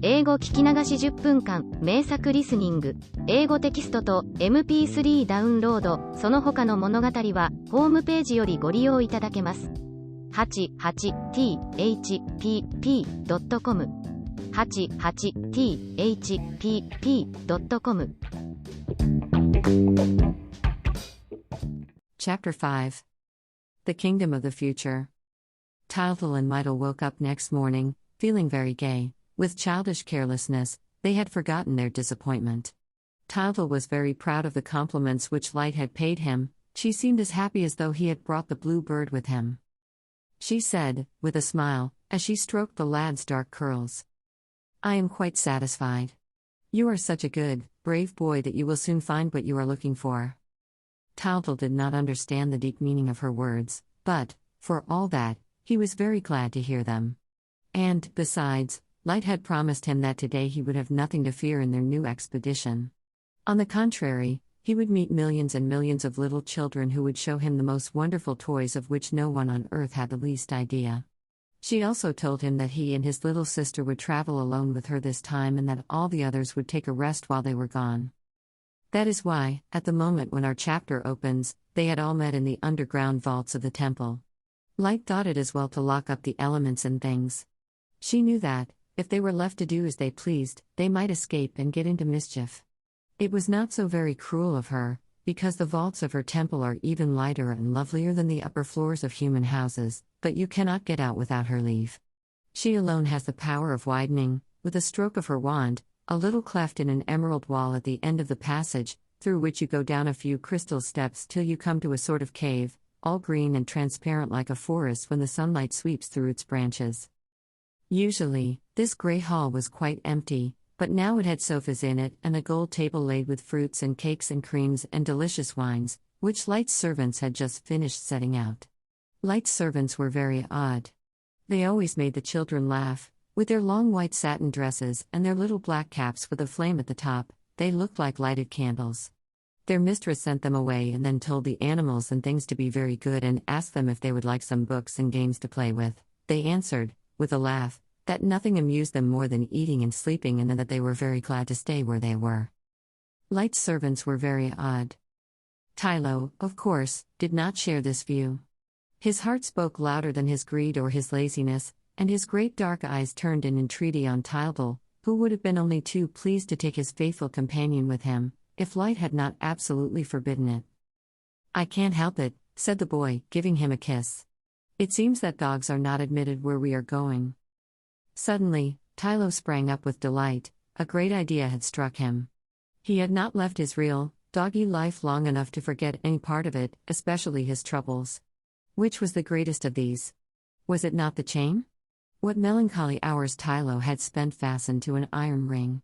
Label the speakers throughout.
Speaker 1: 英語聞き流し10分間、名作リスニング、英語テキストと MP3 ダウンロード、その他の物語は、ホームページよりご利用いただけます。88thpp.com 88thpp.com
Speaker 2: Chapter 5 The Kingdom of the Future. Tildel and Mydel woke up next morning, feeling very gay. With childish carelessness, they had forgotten their disappointment. Tildel was very proud of the compliments which Light had paid him. She seemed as happy as though he had brought the blue bird with him. She said, with a smile, as she stroked the lad's dark curls, "I am quite satisfied. You are such a good, brave boy that you will soon find what you are looking for." Tildel did not understand the deep meaning of her words, but, for all that, he was very glad to hear them. And, besides, Light had promised him that today he would have nothing to fear in their new expedition. On the contrary, he would meet millions and millions of little children who would show him the most wonderful toys of which no one on earth had the least idea. She also told him that he and his little sister would travel alone with her this time and that all the others would take a rest while they were gone. That is why, at the moment when our chapter opens, they had all met in the underground vaults of the temple. Light thought it as well to lock up the elements and things. She knew that, if they were left to do as they pleased, they might escape and get into mischief. It was not so very cruel of her, because the vaults of her temple are even lighter and lovelier than the upper floors of human houses, but you cannot get out without her leave. She alone has the power of widening, with a stroke of her wand, a little cleft in an emerald wall at the end of the passage, through which you go down a few crystal steps till you come to a sort of cave, all green and transparent like a forest when the sunlight sweeps through its branches. Usually, this grey hall was quite empty, but now it had sofas in it and a gold table laid with fruits and cakes and creams and delicious wines, which Light's servants had just finished setting out. Light's servants were very odd. They always made the children laugh. With their long white satin dresses and their little black caps with a flame at the top, they looked like lighted candles. Their mistress sent them away and then told the animals and things to be very good and asked them if they would like some books and games to play with. They answered, with a laugh, that nothing amused them more than eating and sleeping and that they were very glad to stay where they were. Light's servants were very odd. Tylo, of course, did not share this view. His heart spoke louder than his greed or his laziness, and his great dark eyes turned in entreaty on Tildel, who would have been only too pleased to take his faithful companion with him, if Light had not absolutely forbidden it. "I can't help it," said the boy, giving him a kiss. "It seems that dogs are not admitted where we are going." Suddenly, Tylo sprang up with delight. A great idea had struck him. He had not left his real, doggy life long enough to forget any part of it, especially his troubles. Which was the greatest of these? Was it not the chain? What melancholy hours Tylo had spent fastened to an iron ring.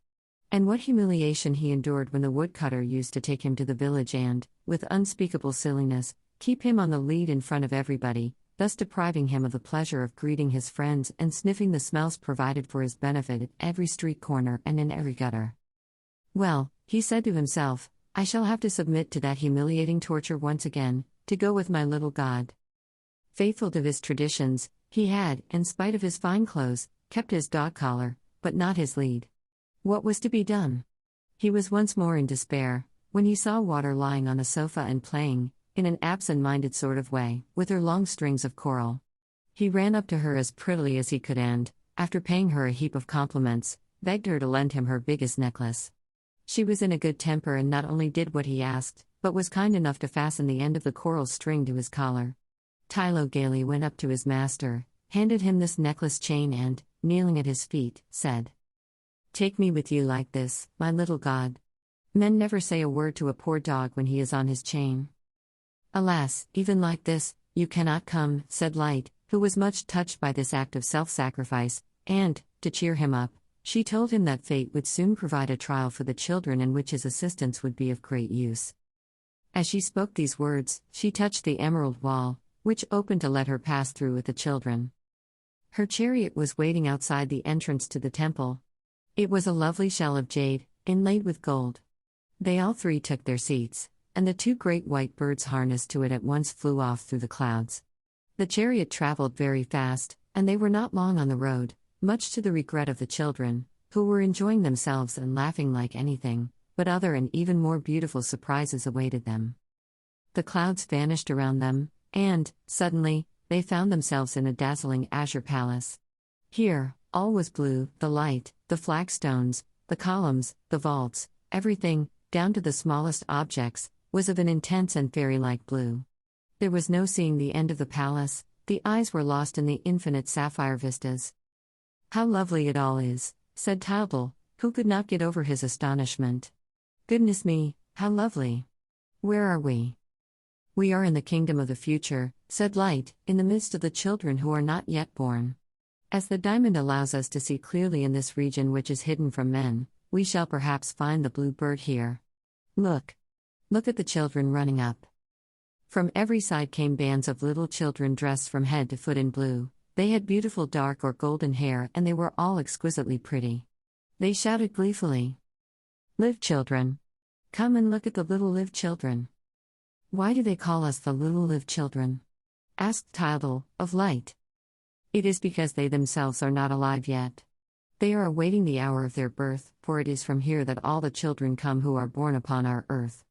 Speaker 2: And what humiliation he endured when the woodcutter used to take him to the village and, with unspeakable silliness, keep him on the lead in front of everybody, thus depriving him of the pleasure of greeting his friends and sniffing the smells provided for his benefit at every street corner and in every gutter. "Well," he said to himself, "I shall have to submit to that humiliating torture once again, to go with my little god." Faithful to his traditions, he had, in spite of his fine clothes, kept his dog collar, but not his lead. What was to be done? He was once more in despair, when he saw Water lying on a sofa and playing, in an absent-minded sort of way, with her long strings of coral. He ran up to her as prettily as he could and, after paying her a heap of compliments, begged her to lend him her biggest necklace. She was in a good temper and not only did what he asked, but was kind enough to fasten the end of the coral string to his collar. Tylo gaily went up to his master, handed him this necklace chain and, kneeling at his feet, said, "Take me with you like this, my little god. Men never say a word to a poor dog when he is on his chain." "Alas, even like this, you cannot come," said Light, who was much touched by this act of self-sacrifice, and, to cheer him up, she told him that fate would soon provide a trial for the children in which his assistance would be of great use. As she spoke these words, she touched the emerald wall, which opened to let her pass through with the children. Her chariot was waiting outside the entrance to the temple. It was a lovely shell of jade, inlaid with gold. They all three took their seats, and the two great white birds harnessed to it at once flew off through the clouds. The chariot traveled very fast, and they were not long on the road, much to the regret of the children, who were enjoying themselves and laughing like anything, but other and even more beautiful surprises awaited them. The clouds vanished around them, and, suddenly, they found themselves in a dazzling azure palace. Here, all was blue: the light, the flagstones, the columns, the vaults, everything, down to the smallest objects, was of an intense and fairy-like blue. There was no seeing the end of the palace, the eyes were lost in the infinite sapphire vistas. "How lovely it all is," said Tildal, who could not get over his astonishment. "Goodness me, how lovely! Where are we?" "We are in the kingdom of the future," said Light, "in the midst of the children who are not yet born. As the diamond allows us to see clearly in this region which is hidden from men, we shall perhaps find the blue bird here. Look! Look at the children running up." From every side came bands of little children dressed from head to foot in blue. They had beautiful dark or golden hair and they were all exquisitely pretty. They shouted gleefully, "Live children! Come and look at the little live children." "Why do they call us the little live children?" asked Tildal, of Light. "It is because they themselves are not alive yet. They are awaiting the hour of their birth, for it is from here that all the children come who are born upon our earth.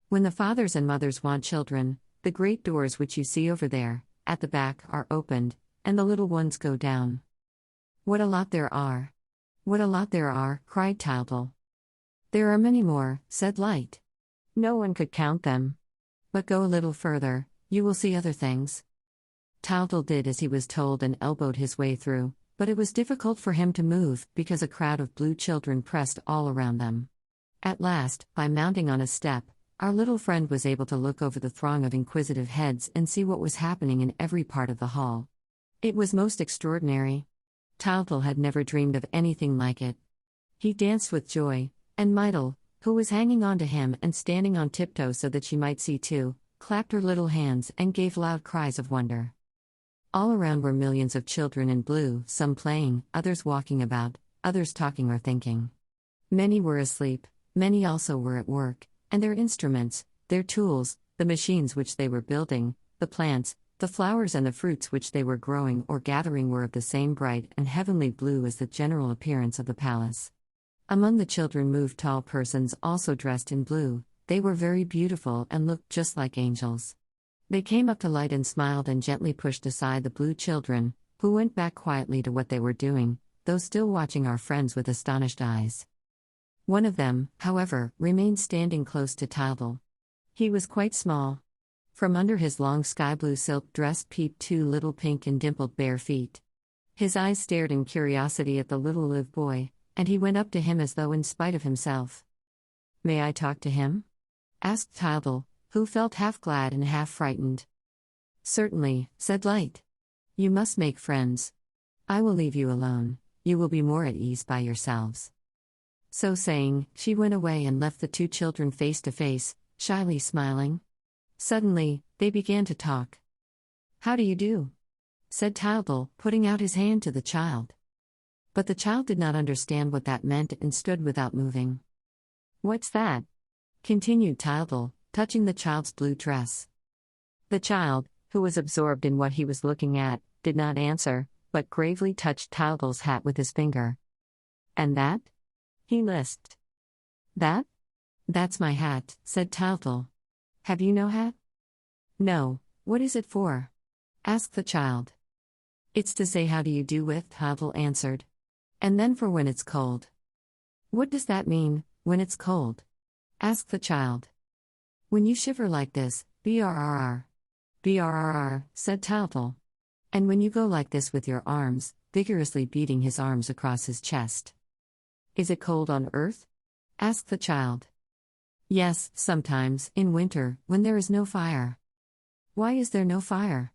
Speaker 2: When the fathers and mothers want children, the great doors which you see over there, at the back, are opened, and the little ones go down." "What a lot there are! What a lot there are!" cried Tildal. "There are many more," said Light. "No one could count them. But go a little further, you will see other things." Tildal did as he was told and elbowed his way through, but it was difficult for him to move because a crowd of blue children pressed all around them. At last, by mounting on a step, our little friend was able to look over the throng of inquisitive heads and see what was happening in every part of the hall. It was most extraordinary. Tildal had never dreamed of anything like it. He danced with joy, and Myrtle, who was hanging on to him and standing on tiptoe so that she might see too, clapped her little hands and gave loud cries of wonder. All around were millions of children in blue, some playing, others walking about, others talking or thinking. Many were asleep, many also were at work, and their instruments, their tools, the machines which they were building, the plants, the flowers and the fruits which they were growing or gathering were of the same bright and heavenly blue as the general appearance of the palace. Among the children moved tall persons also dressed in blue. They were very beautiful and looked just like angels. They came up to Light and smiled and gently pushed aside the blue children, who went back quietly to what they were doing, though still watching our friends with astonished eyes. One of them, however, remained standing close to Tildal. He was quite small. From under his long sky-blue silk dress peeped 2 little pink and dimpled bare feet. His eyes stared in curiosity at the little live boy, and he went up to him as though in spite of himself. "May I talk to him?" asked Tildal, who felt half glad and half frightened. "Certainly," said Light. "You must make friends. I will leave you alone, you will be more at ease by yourselves." So saying, she went away and left the 2 children face to face, shyly smiling. Suddenly, they began to talk. "How do you do?" said Tildal, putting out his hand to the child. But the child did not understand what that meant and stood without moving. "What's that?" continued Tildal, touching the child's blue dress. The child, who was absorbed in what he was looking at, did not answer, but gravely touched Tildal's hat with his finger. "And that?" he lisped. "That? That's my hat," said Tildal. "Have you no hat?" "No, what is it for?" asked the child. "It's to say how do you do with," Tildal answered. "And then for when it's cold." "What does that mean, when it's cold?" asked the child. "When you shiver like this, brrr. Brrr, said Tildal. "And when you go like this with your arms," vigorously beating his arms across his chest. "Is it cold on earth?" asked the child. "Yes, sometimes, in winter, when there is no fire." "Why is there no fire?"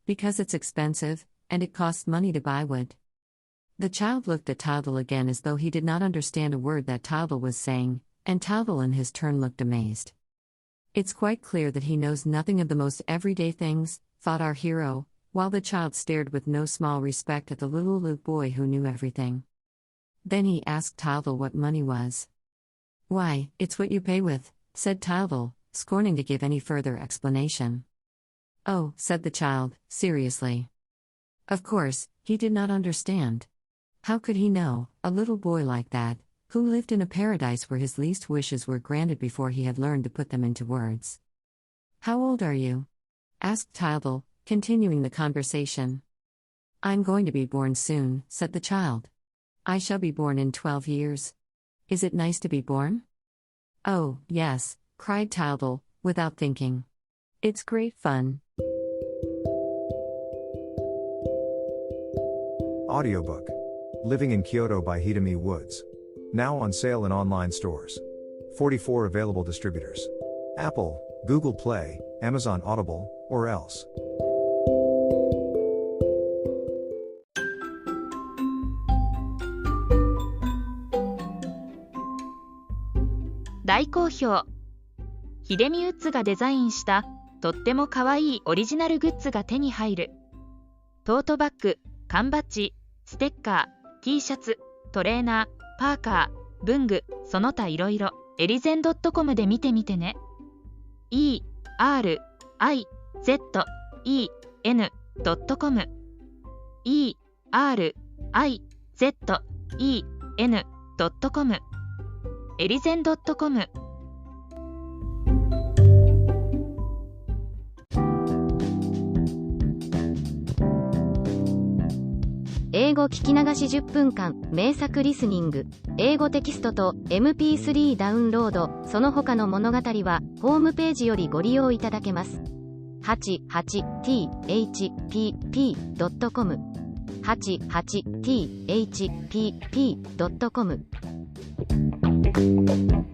Speaker 2: "Because it's expensive, and it costs money to buy wood." The child looked at Tildal again as though he did not understand a word that Tildal was saying, and Tildal in his turn looked amazed. "It's quite clear that he knows nothing of the most everyday things," thought our hero, while the child stared with no small respect at the little live boy who knew everything. Then he asked Tildal what money was. "Why, it's what you pay with," said Tildal, scorning to give any further explanation. "Oh," said the child, seriously. Of course, he did not understand. How could he know, a little boy like that, who lived in a paradise where his least wishes were granted before he had learned to put them into words? How old are you? Asked Tildel, continuing the conversation. I'm going to be born soon, said the child. I shall be born in 12 years. Is it nice to be born? Oh, yes, cried Tildel, without thinking. It's great fun.
Speaker 3: Audiobook. Living in Kyoto by Hidemi Woods. Now on sale in online stores. 44 available distributors. Apple, Google Play, Amazon Audible, or else.
Speaker 4: 大好評。ヒデミウッズがデザインしたとってもかわいいオリジナルグッズが手に入る。トートバッグ、缶バッジ、ステッカー、T シャツ、トレーナー、パーカー、文具、その他いろいろ、エリゼン .com で見てみてね。erizen.com erizen.com エリゼン .com。
Speaker 1: 英語聞き流し10分間名作リスニング。英語テキストと MP3 ダウンロード、その他の物語はホームページよりご利用いただけます。88thpp.com 88thpp.com